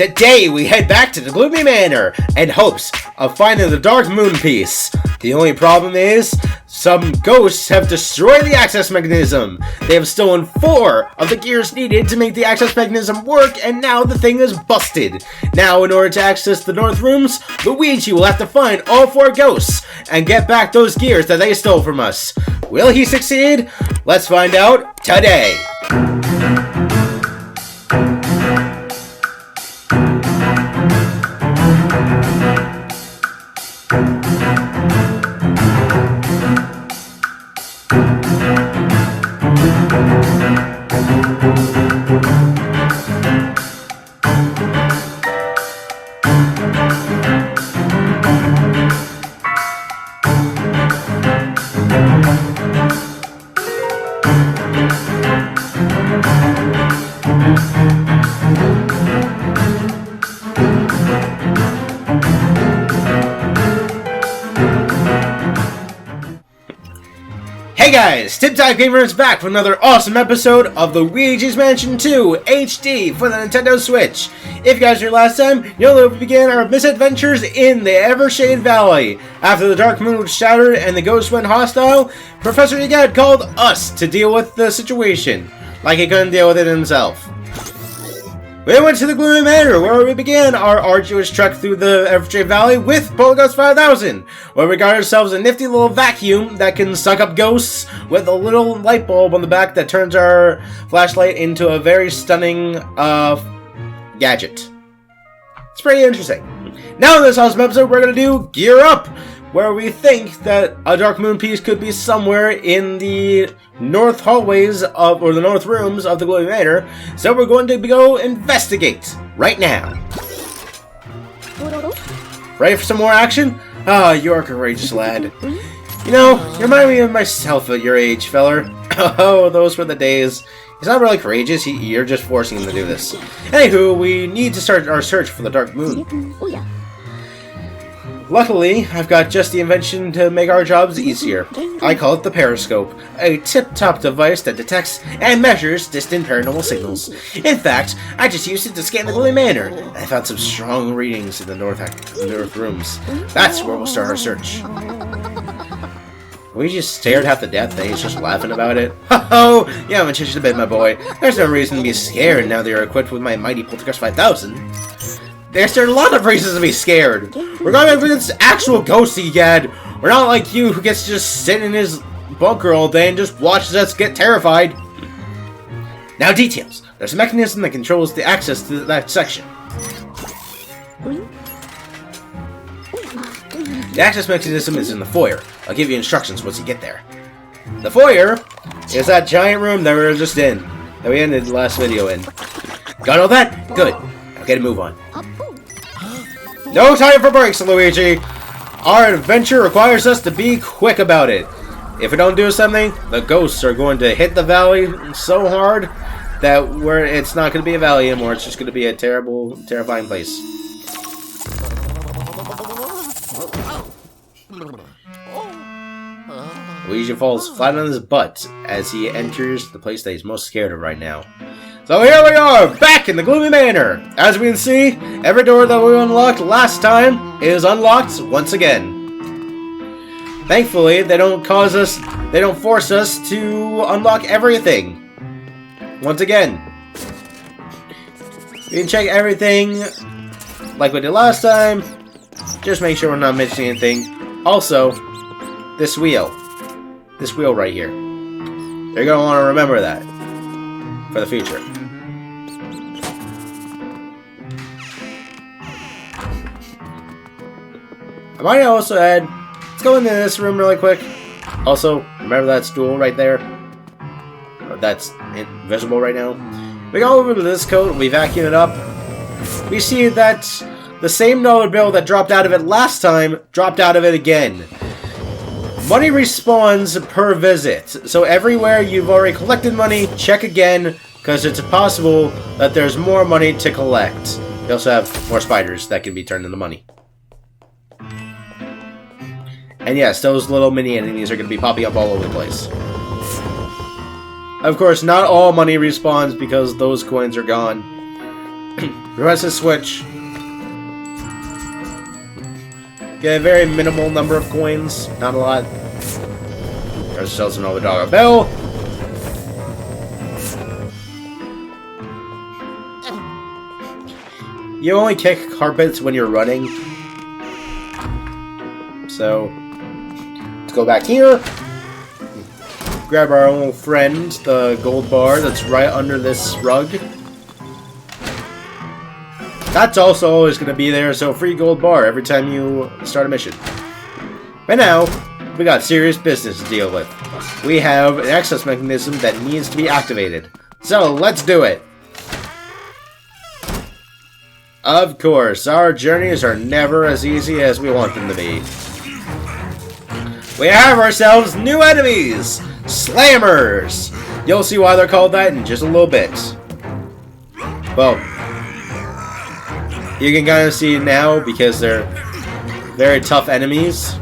Today we head back to the Gloomy Manor in hopes of finding the Dark Moon piece. The only problem is, some ghosts have destroyed the access mechanism. They have stolen 4 of the gears needed to make the access mechanism work, and now the thing is busted. Now, in order to access the North Rooms, Luigi will have to find all 4 ghosts and get back those gears that they stole from us. Will he succeed? Let's find out today. Hey guys, TipTop Gamer is back for another awesome episode of Luigi's Mansion 2 HD for the Nintendo Switch. If you guys were here last time, you'll know we began our misadventures in the Evershade Valley. After the Dark Moon was shattered and the ghosts went hostile, Professor Egad called us to deal with the situation, like he couldn't deal with it himself. We went to the Gloomy Manor, where we began our arduous trek through the Evershade Valley with Polyghost 5000, where we got ourselves a nifty little vacuum that can suck up ghosts with a little light bulb on the back that turns our flashlight into a very stunning gadget. It's pretty interesting. Now in this awesome episode, we're going to do Gear Up, where we think that a Dark Moon piece could be somewhere in the north hallways of, or the north rooms of the Gloomy Manor. So we're going to go investigate right now. Ready for some more action? Ah, you're a courageous lad. You know, you remind me of myself at your age, feller. Oh, those were the days. He's not really courageous, you're just forcing him to do this. Anywho, we need to start our search for the Dark Moon. Luckily, I've got just the invention to make our jobs easier. I call it the Periscope, a tip-top device that detects and measures distant paranormal signals. In fact, I just used it to scan the Gloomy Manor, and I found some strong readings in the north rooms. That's where we'll start our search. We just stared half to death and he's just laughing about it. Ho-ho! You haven't changed a bit, my boy. There's no reason to be scared now that you're equipped with my mighty Polyghost 5000. There's a lot of reasons to be scared. We're going against actual ghosts, Egad. We're not like you who gets to just sit in his bunker all day and just watches us get terrified. Now details. There's a mechanism that controls the access to that section. The access mechanism is in the foyer. I'll give you instructions once you get there. The foyer is that giant room that we were just in, that we ended the last video in. Got all that? Good. Now get a move on. No time for breaks, Luigi! Our adventure requires us to be quick about it. If we don't do something, the ghosts are going to hit the valley so hard that it's not going to be a valley anymore, it's just going to be a terrible, terrifying place. Luigi falls flat on his butt as he enters the place that he's most scared of right now. So here we are, back in the Gloomy Manor. As we can see, every door that we unlocked last time is unlocked once again. Thankfully, they don't force us to unlock everything. Once again. We can check everything like we did last time. Just make sure we're not missing anything. Also, this wheel. This wheel right here. You're going to want to remember that for the future. I might also add, let's go into this room really quick. Also, remember that stool right there? That's invisible right now. We go over to this coat, we vacuum it up. We see that the same dollar bill that dropped out of it last time dropped out of it again. Money respawns per visit, so everywhere you've already collected money, check again, because it's possible that there's more money to collect. You also have more spiders that can be turned into money. And yes, those little mini enemies are going to be popping up all over the place. Of course, not all money respawns because those coins are gone. Press the switch. Get a very minimal number of coins, not a lot. There's ourselves another dollar bill. You only kick carpets when you're running. So, let's go back here. Grab our old friend, the gold bar that's right under this rug. That's also always going to be there, so free gold bar every time you start a mission. But now, we got serious business to deal with. We have an access mechanism that needs to be activated. So, let's do it! Of course, our journeys are never as easy as we want them to be. We have ourselves new enemies! Slammers! You'll see why they're called that in just a little bit. Well, you can kind of see it now because they're very tough enemies.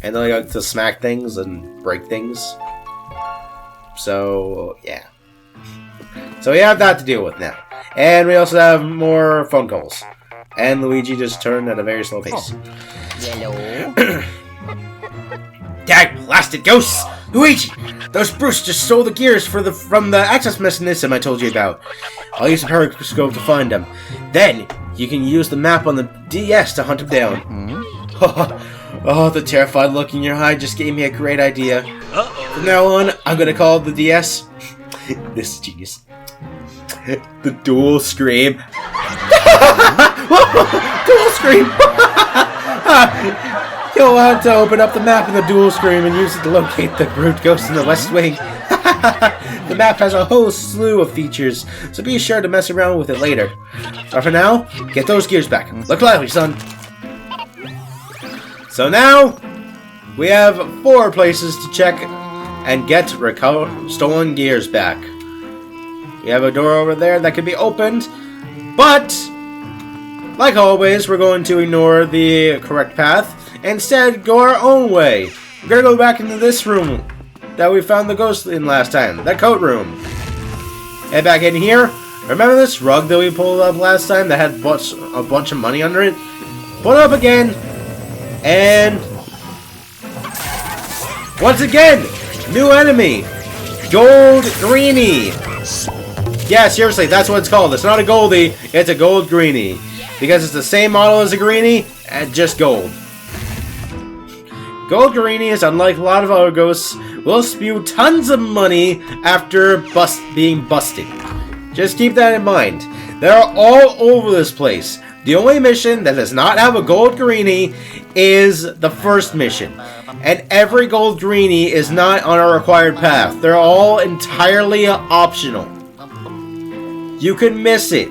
And they like to smack things and break things. So, yeah. So we have that to deal with now. And we also have more phone calls. And Luigi just turned at a very slow pace. Hello? Dag blasted ghosts! Luigi! Those brutes just stole the gears from the access mechanism I told you about. I'll use the periscope to find them. Then, you can use the map on the DS to hunt them down. Oh, the terrified look in your eye just gave me a great idea. From now on, I'm gonna call the DS... This is genius. The dual scream. Dual scream! You'll have to open up the map in the dual screen and use it to locate the brute ghost in the West Wing. The map has a whole slew of features, so be sure to mess around with it later. But for now, get those gears back. Look lively, son. So now, we have 4 places to check and get stolen gears back. We have a door over there that can be opened, but, like always, we're going to ignore the correct path. Instead, go our own way. We're gonna go back into this room that we found the ghost in last time, the coat room. Head back in here. Remember this rug that we pulled up last time that had a bunch of money under it? Pull it up again, and once again, new enemy, Gold Greenie. Yeah, seriously, that's what it's called. It's not a Goldie, it's a Gold Greenie. Because it's the same model as a Greenie, and just gold. Gold Greenies, unlike a lot of other ghosts, will spew tons of money after being busted. Just keep that in mind. They're all over this place. The only mission that does not have a Gold Greenie is the first mission. And every Gold Greenie is not on a required path. They're all entirely optional. You can miss it.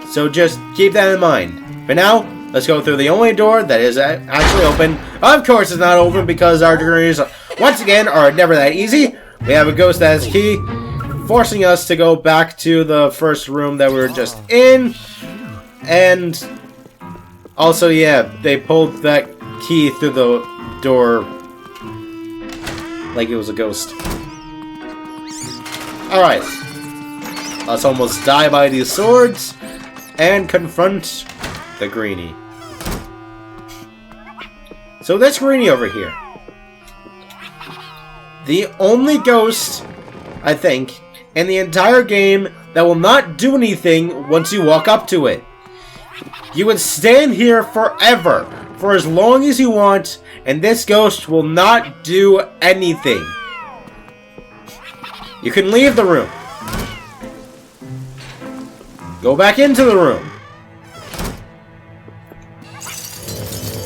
So just keep that in mind. For now, let's go through the only door that is actually open. Of course it's not open because our journeys, once again, are never that easy. We have a ghost that has a key, forcing us to go back to the first room that we were just in. And also, yeah, they pulled that key through the door like it was a ghost. Alright. Let's almost die by these swords and confront the Greenie. So this Greenie over here. The only ghost, I think, in the entire game that will not do anything once you walk up to it. You would stand here forever, for as long as you want, and this ghost will not do anything. You can leave the room. Go back into the room.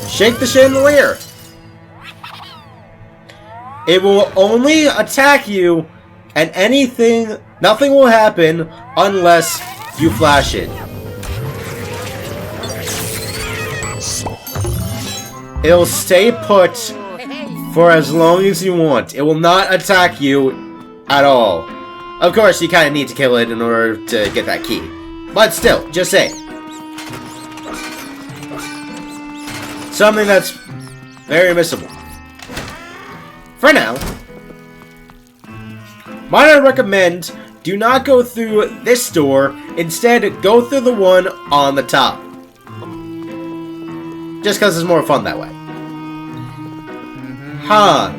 Shake the chandelier. It will only attack you, and nothing will happen unless you flash it. It'll stay put for as long as you want. It will not attack you at all. Of course, you kind of need to kill it in order to get that key. But still, just saying. Something that's very missable. For now, Might I recommend, do not go through this door. Instead, go through the one on the top. Just because it's more fun that way. Huh.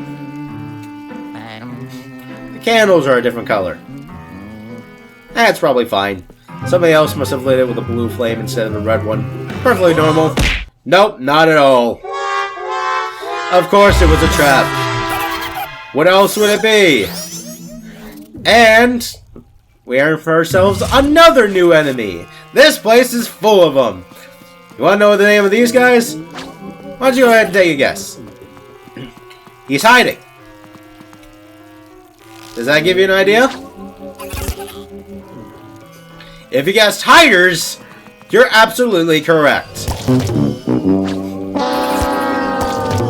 The candles are a different color. That's probably fine. Somebody else must have lit it with a blue flame instead of the red one. Perfectly normal. Nope, not at all. Of course it was a trap. What else would it be? And we earned for ourselves another new enemy. This place is full of them. You want to know the name of these guys? Why don't you go ahead and take a guess? He's hiding. Does that give you an idea? If you guessed hiders, you're absolutely correct.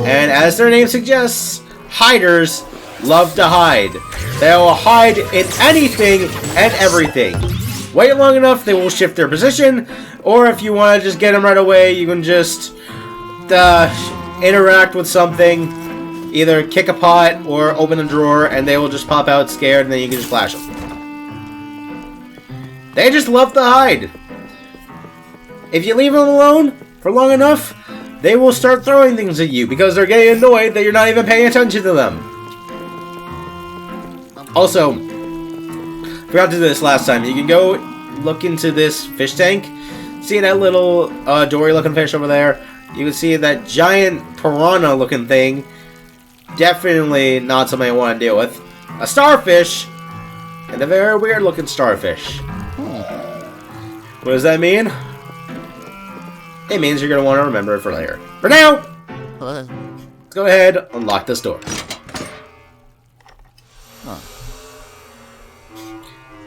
And as their name suggests, hiders love to hide. They will hide in anything and everything. Wait long enough, they will shift their position, or if you want to just get them right away, you can just interact with something, either kick a pot or open a drawer, and they will just pop out scared, and then you can just flash them. They just love to hide. If you leave them alone for long enough, they will start throwing things at you because they're getting annoyed that you're not even paying attention to them. Also, forgot to do this last time. You can go look into this fish tank. See that little dory-looking fish over there? You can see that giant piranha-looking thing. Definitely not something I want to deal with. A starfish, and a very weird-looking starfish. What does that mean? It means you're going to want to remember it for later. For now, let's go ahead, unlock this door.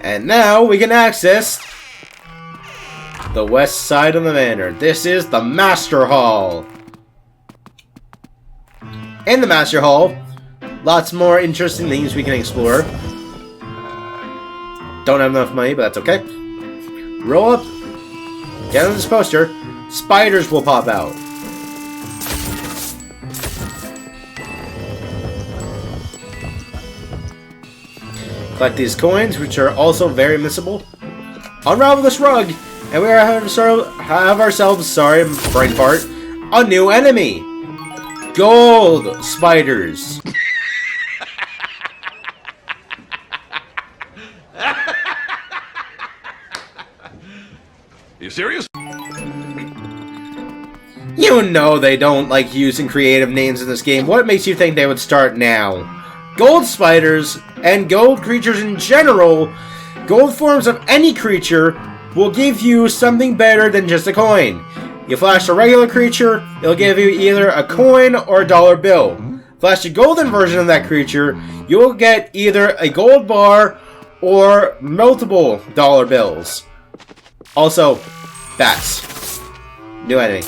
And now we can access the west side of the manor. This is the Master Hall. In the Master Hall, lots more interesting things we can explore. Don't have enough money, but that's okay. Roll up, get on this poster, spiders will pop out. Collect these coins, which are also very missable. Unravel this rug, and we have ourselves, sorry, brain fart, a new enemy. Gold spiders. You serious? You know they don't like using creative names in this game. What makes you think they would start now? Gold spiders, and gold creatures in general, gold forms of any creature, will give you something better than just a coin. You flash a regular creature, it'll give you either a coin or a dollar bill. Flash a golden version of that creature, you will get either a gold bar or multiple dollar bills. Also, bats. New enemy.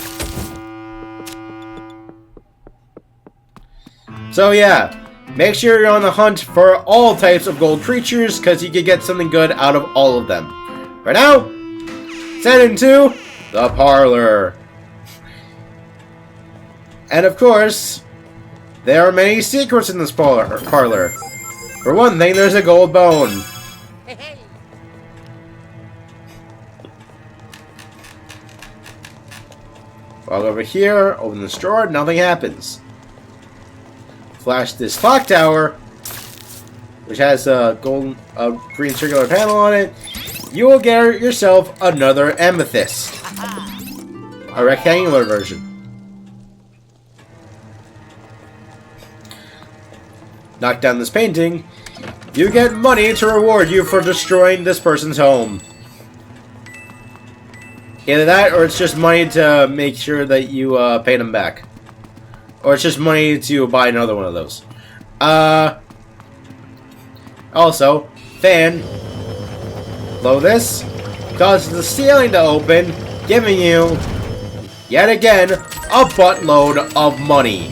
So yeah, make sure you're on the hunt for all types of gold creatures, because you can get something good out of all of them. For now, let's head into the parlor. And of course, there are many secrets in this parlor. For one thing, there's a gold bone. Walk over here, open this drawer, nothing happens. Flash this clock tower, which has a green circular panel on it. You will get yourself another amethyst. A rectangular version. Knock down this painting. You get money to reward you for destroying this person's home. Either that, or it's just money to make sure that you pay them back. Or it's just money to buy another one of those. Also, fan. Blow this. Causes the ceiling to open, giving you, yet again, a buttload of money.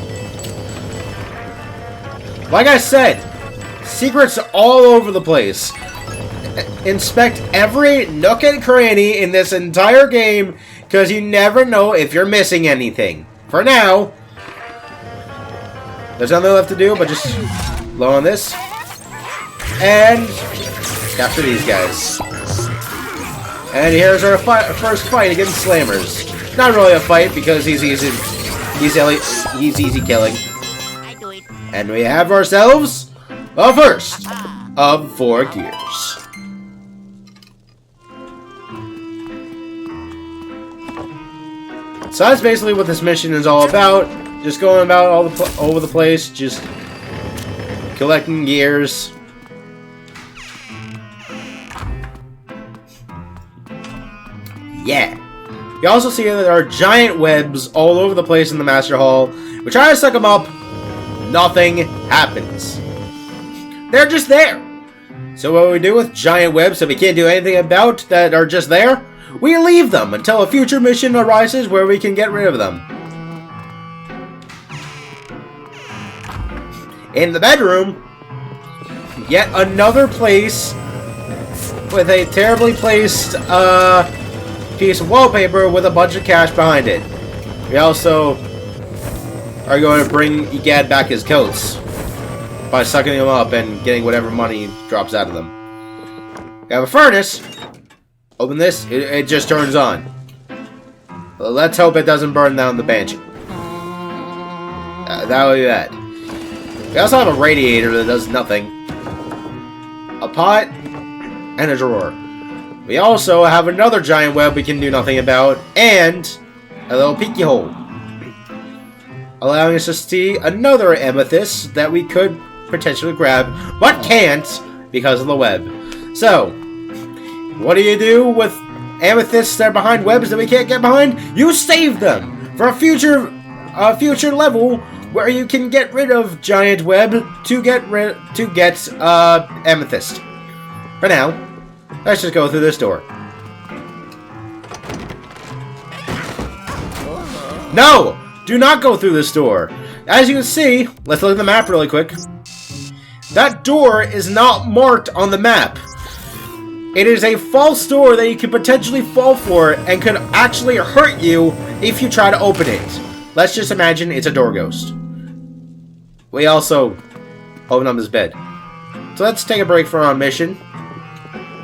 Like I said, secrets all over the place. Inspect every nook and cranny in this entire game, because you never know if you're missing anything. For now, there's nothing left to do but just blow on this. And capture these guys. And here's our first fight against Slammers. Not really a fight because he's easy killing. And we have ourselves the first of 4 gears. So that's basically what this mission is all about. Just going about all over the place, just collecting gears. Yeah. You also see that there are giant webs all over the place in the Master Hall. We try to suck them up. Nothing happens. They're just there. So what we do with giant webs that we can't do anything about that are just there? We leave them until a future mission arises where we can get rid of them. In the bedroom, yet another place with a terribly placed piece of wallpaper with a bunch of cash behind it. We also are going to bring Egad back his coats by sucking them up and getting whatever money drops out of them. We have a furnace. Open this, it just turns on. Well, let's hope it doesn't burn down the Banshee. That'll be that. We also have a radiator that does nothing. A pot, and a drawer. We also have another giant web we can do nothing about, and a little peeky hole. Allowing us to see another amethyst that we could potentially grab, but can't because of the web. So, what do you do with amethysts that are behind webs that we can't get behind? You save them for a future level where you can get rid of giant web to get amethyst. For now, let's just go through this door. No! Do not go through this door. As you can see, let's look at the map really quick. That door is not marked on the map. It is a false door that you could potentially fall for and could actually hurt you if you try to open it. Let's just imagine it's a door ghost. We also open up his bed. So let's take a break from our mission,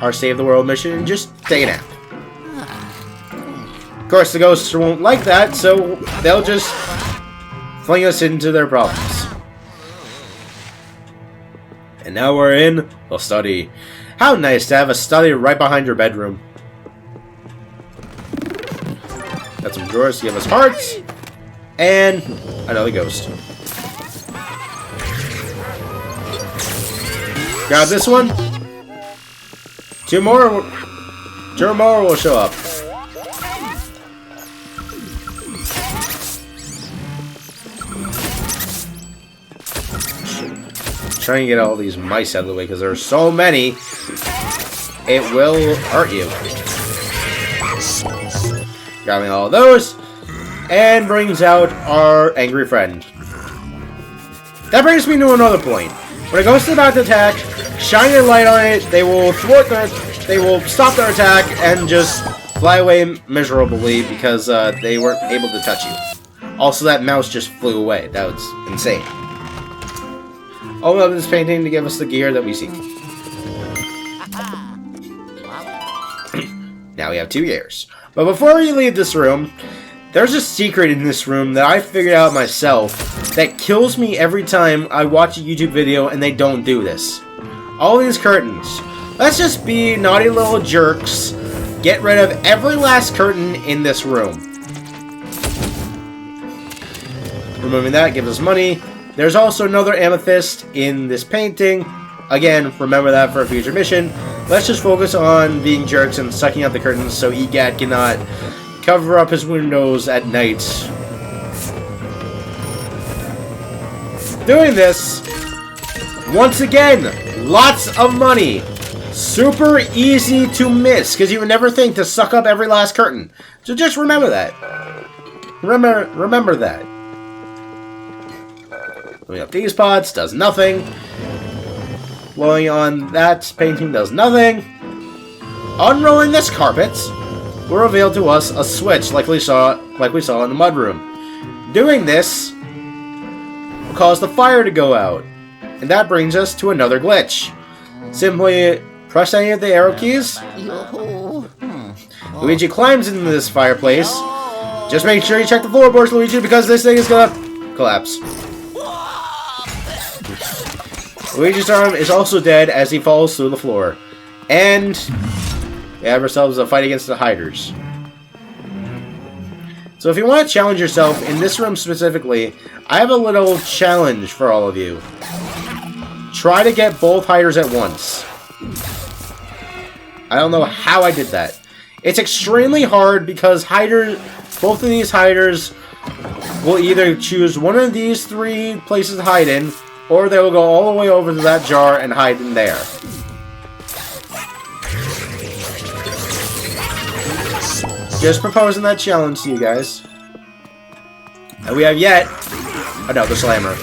our Save the World mission, and just take a nap. Of course, the ghosts won't like that, so they'll just fling us into their problems. And now we're in the study. How nice to have a study right behind your bedroom. Got some drawers to give us hearts. And another ghost. Grab this one. Two more will show up. Trying to get all these mice out of the way because there are so many. It will hurt you. Grabbing all of those, and brings out our angry friend. That brings me to another point. When a ghost is about to attack, shine your light on it. They will stop their attack and just fly away miserably because they weren't able to touch you. Also, that mouse just flew away. That was insane. Open up this painting to give us the gear that we seek. Now we have 2 gears. But before we leave this room, there's a secret in this room that I figured out myself that kills me every time I watch a YouTube video and they don't do this. All these curtains. Let's just be naughty little jerks. Get rid of every last curtain in this room. Removing that gives us money. There's also another amethyst in this painting. Again, remember that for a future mission. Let's just focus on being jerks and sucking out the curtains so Egad cannot cover up his windows at night. Doing this, once again, lots of money. Super easy to miss, because you would never think to suck up every last curtain. So just remember that. Remember that. Blowing up these pots does nothing. Blowing on that painting does nothing. Unrolling this carpet will reveal to us a switch like we saw in the mudroom. Doing this will cause the fire to go out. And that brings us to another glitch. Simply press any of the arrow keys. Luigi climbs into this fireplace. Just make sure you check the floorboards, Luigi, because this thing is gonna collapse. Luigi's arm is also dead as he falls through the floor. And we have ourselves a fight against the hiders. So if you want to challenge yourself in this room specifically, I have a little challenge for all of you. Try to get both hiders at once. I don't know how I did that. It's extremely hard because both of these hiders will either choose one of these 3 places to hide in, or they will go all the way over to that jar and hide in there. Just proposing that challenge to you guys. And we have yet another slammer.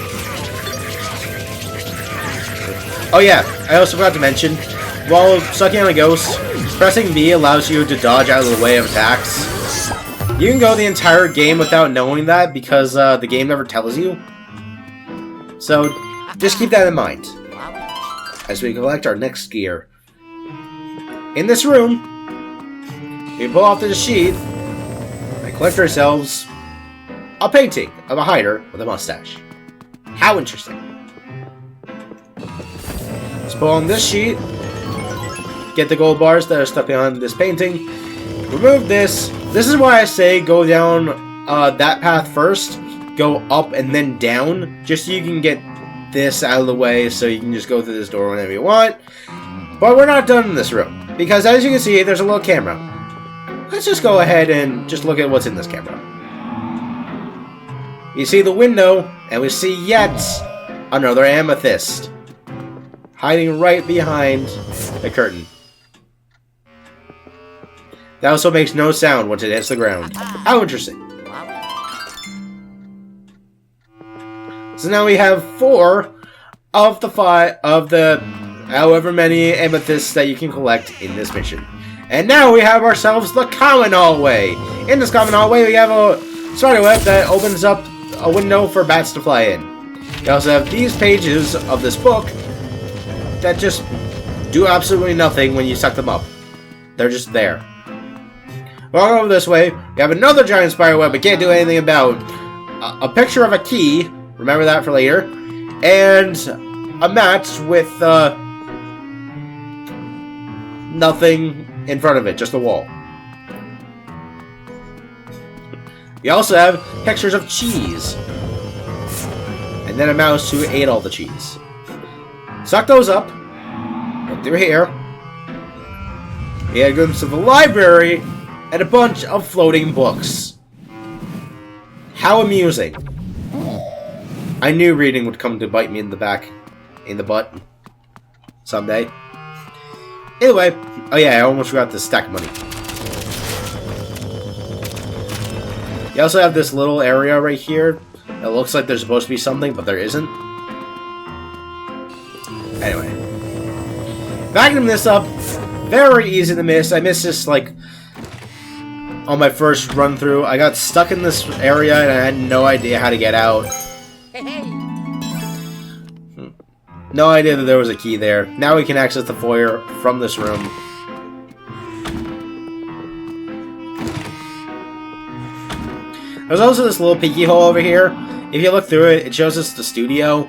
Oh yeah, I also forgot to mention, while sucking on a ghost, pressing B allows you to dodge out of the way of attacks. You can go the entire game without knowing that because the game never tells you. So just keep that in mind as we collect our next gear. In this room, we pull off this sheet and collect ourselves a painting of a hider with a mustache. How interesting. Let's pull on this sheet, get the gold bars that are stuck behind this painting, remove this. This is why I say go down that path first, go up and then down, just so you can get this out of the way so you can just go through this door whenever you want. But we're not done in this room, because as you can see, there's a little camera. Let's just go ahead and just look at what's in this camera. You see the window, and we see yet another amethyst hiding right behind the curtain. That also makes no sound once it hits the ground. How interesting. So now we have 4 of the 5 of the however many amethysts that you can collect in this mission. And now we have ourselves the common hallway. In this common hallway, we have a spider web that opens up a window for bats to fly in. We also have these pages of this book that just do absolutely nothing when you suck them up. They're just there. Walking over this way, we have another giant spider web we can't do anything about. A picture of a key, remember that for later, and a mat with nothing in front of it, just a wall. We also have pictures of cheese. And then a mouse who ate all the cheese. Suck those up. Look through here. We had a glimpse of a library and a bunch of floating books. How amusing. I knew reading would come to bite me in the butt. Someday. Anyway, oh yeah, I almost forgot to stack money. You also have this little area right here. It looks like there's supposed to be something, but there isn't. Anyway. Backing this up, very easy to miss. I missed this, like, on my first run through. I got stuck in this area and I had no idea how to get out. No idea that there was a key there. Now we can access the foyer from this room. There's also this little peeky hole over here. If you look through it, it shows us the studio.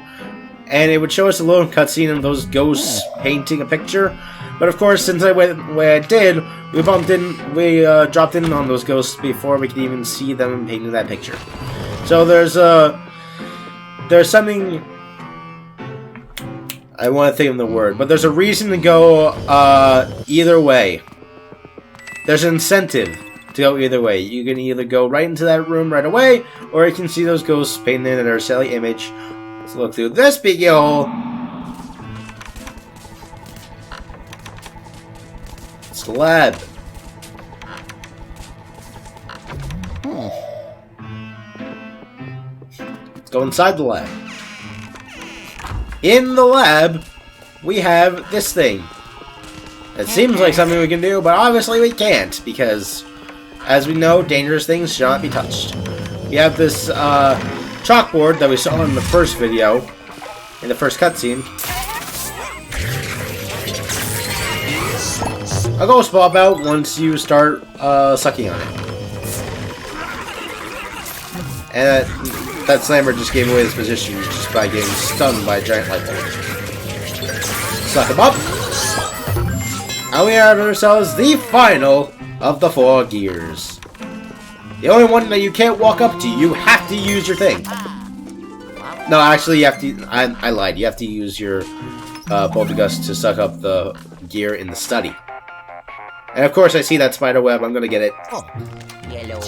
And it would show us a little cutscene of those ghosts painting a picture. But of course, since I went where I did, we dropped in on those ghosts before we could even see them painting that picture. So there's something... I want to think of the word, but there's a reason to go either way. There's an incentive to go either way. You can either go right into that room right away, or you can see those ghosts painted in their silly image. Let's look through this big hole. It's the lab. Let's go inside the lab. In the lab, we have this thing. It seems like something we can do, but obviously we can't, because, as we know, dangerous things should not be touched. We have this chalkboard that we saw in the first video, in the first cutscene. a ghost pop out once you start sucking on it. And that slammer just gave away his position just by getting stunned by a giant light bulb. Suck him up. And we have ourselves the final of the 4 gears. The only one that you can't walk up to, you have to use your thing. No, actually, you have to. I lied. You have to use your poltergust to suck up the gear in the study. And of course, I see that spider web. I'm gonna get it. Hello.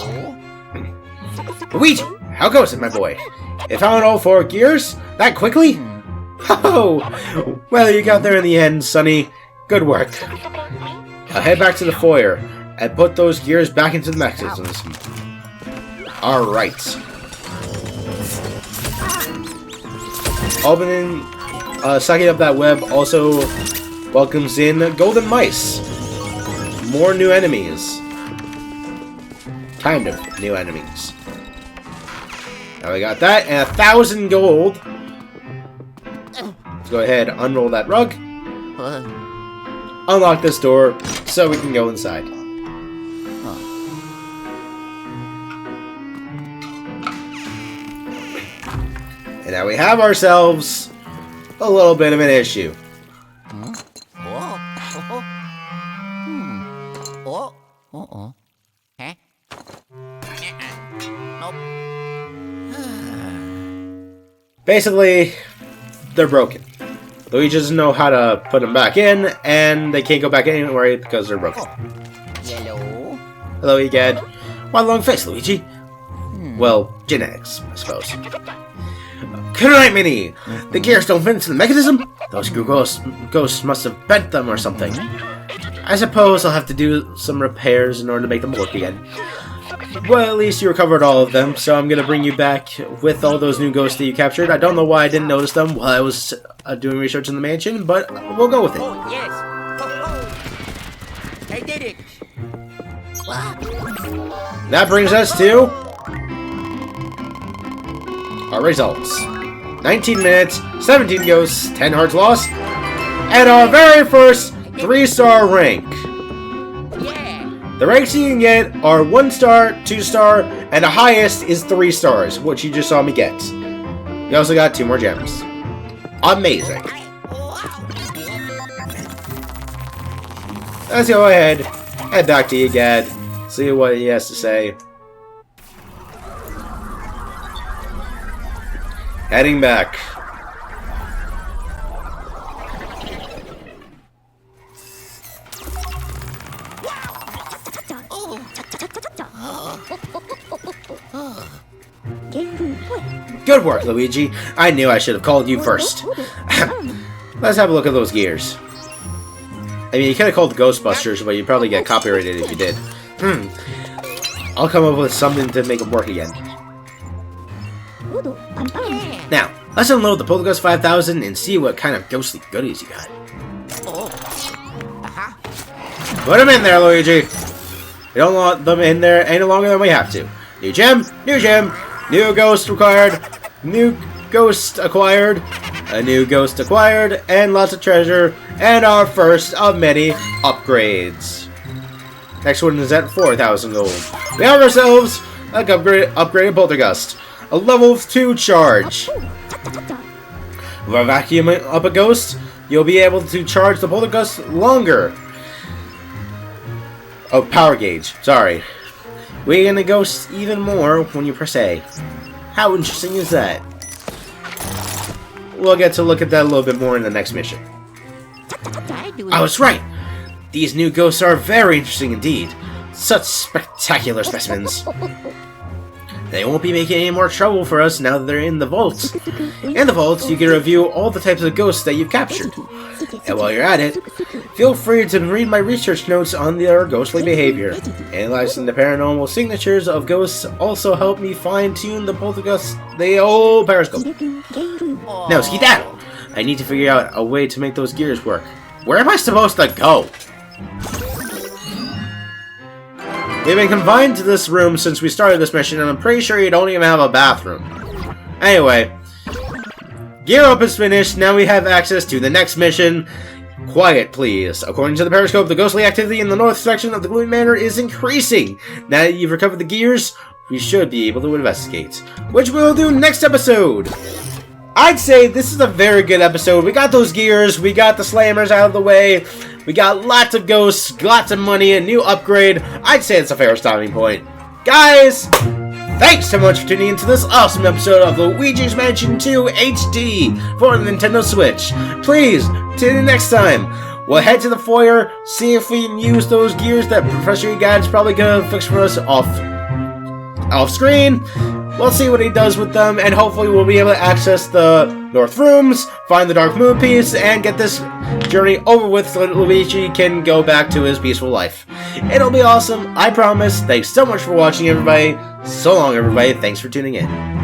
Luigi, how goes it, my boy? You found all 4 gears that quickly? Oh, well, you got there in the end, Sonny. Good work. I'll head back to the foyer and put those gears back into the mechanisms. Alright. Opening, sucking up that web also welcomes in golden mice. More new enemies. Kind of new enemies. Now we got that, and 1,000 gold. Let's go ahead, unroll that rug. Unlock this door so we can go inside. And now we have ourselves a little bit of an issue. Basically, they're broken. Luigi doesn't know how to put them back in, and they can't go back anywhere because they're broken. Hello. Hello, Egad. Why the long face, Luigi? Well, genetics, I suppose. Good night, Minnie! The gears don't fit into the mechanism? Those ghosts must have bent them or something. I suppose I'll have to do some repairs in order to make them work again. Well, at least you recovered all of them, so I'm gonna bring you back with all those new ghosts that you captured. I don't know why I didn't notice them while I was doing research in the mansion, but we'll go with it. Oh, yes. I did it. That brings us to our results. 19 minutes, 17 ghosts, 10 hearts lost, and our very first 3-star rank. The ranks you can get are 1-star, 2-star, and the highest is 3 stars, which you just saw me get. You also got 2 more gems. Amazing. Let's go ahead, head back to Egad, see what he has to say. Heading back. Good work, Luigi. I knew I should have called you first. Let's have a look at those gears. I mean, you could have called the Ghostbusters, but you'd probably get copyrighted if you did. I'll come up with something to make them work again. Now, let's unload the Poltergust 5000 and see what kind of ghostly goodies you got. Put them in there, Luigi. We don't want them in there any longer than we have to. New gem, new ghost required, new ghost acquired, a new ghost acquired, and lots of treasure, and our first of many upgrades. Next one is at 4,000 gold. We have ourselves an upgraded Poltergust, a level 2 charge. With a vacuum up a ghost, you'll be able to charge the Poltergust longer. Oh, power gauge. Sorry. We're gonna ghost even more when you press A. How interesting is that? We'll get to look at that a little bit more in the next mission. I was right! These new ghosts are very interesting indeed. Such spectacular specimens. They won't be making any more trouble for us now that they're in the vaults. In the vaults, you can review all the types of ghosts that you've captured. And while you're at it, feel free to read my research notes on their ghostly behavior. Analyzing the paranormal signatures of ghosts also helped me fine-tune the poltergeist, the old periscope. Now, skedaddle! I need to figure out a way to make those gears work. Where am I supposed to go? We've been confined to this room since we started this mission, and I'm pretty sure you don't even have a bathroom. Anyway, gear up is finished. Now we have access to the next mission. Quiet, please. According to the periscope, the ghostly activity in the north section of the Gloomy Manor is increasing. Now that you've recovered the gears, we should be able to investigate, which we'll do next episode. I'd say this is a very good episode. We got those gears, we got the slammers out of the way, we got lots of ghosts, lots of money, a new upgrade. I'd say it's a fair starting point. Guys, thanks so much for tuning into this awesome episode of Luigi's Mansion 2 HD for the Nintendo Switch. Please, tune in next time. We'll head to the foyer, see if we can use those gears that Professor Egad's probably gonna fix for us off screen. We'll see what he does with them, and hopefully we'll be able to access the North Rooms, find the Dark Moon piece, and get this journey over with so that Luigi can go back to his peaceful life. It'll be awesome, I promise. Thanks so much for watching, everybody. So long, everybody. Thanks for tuning in.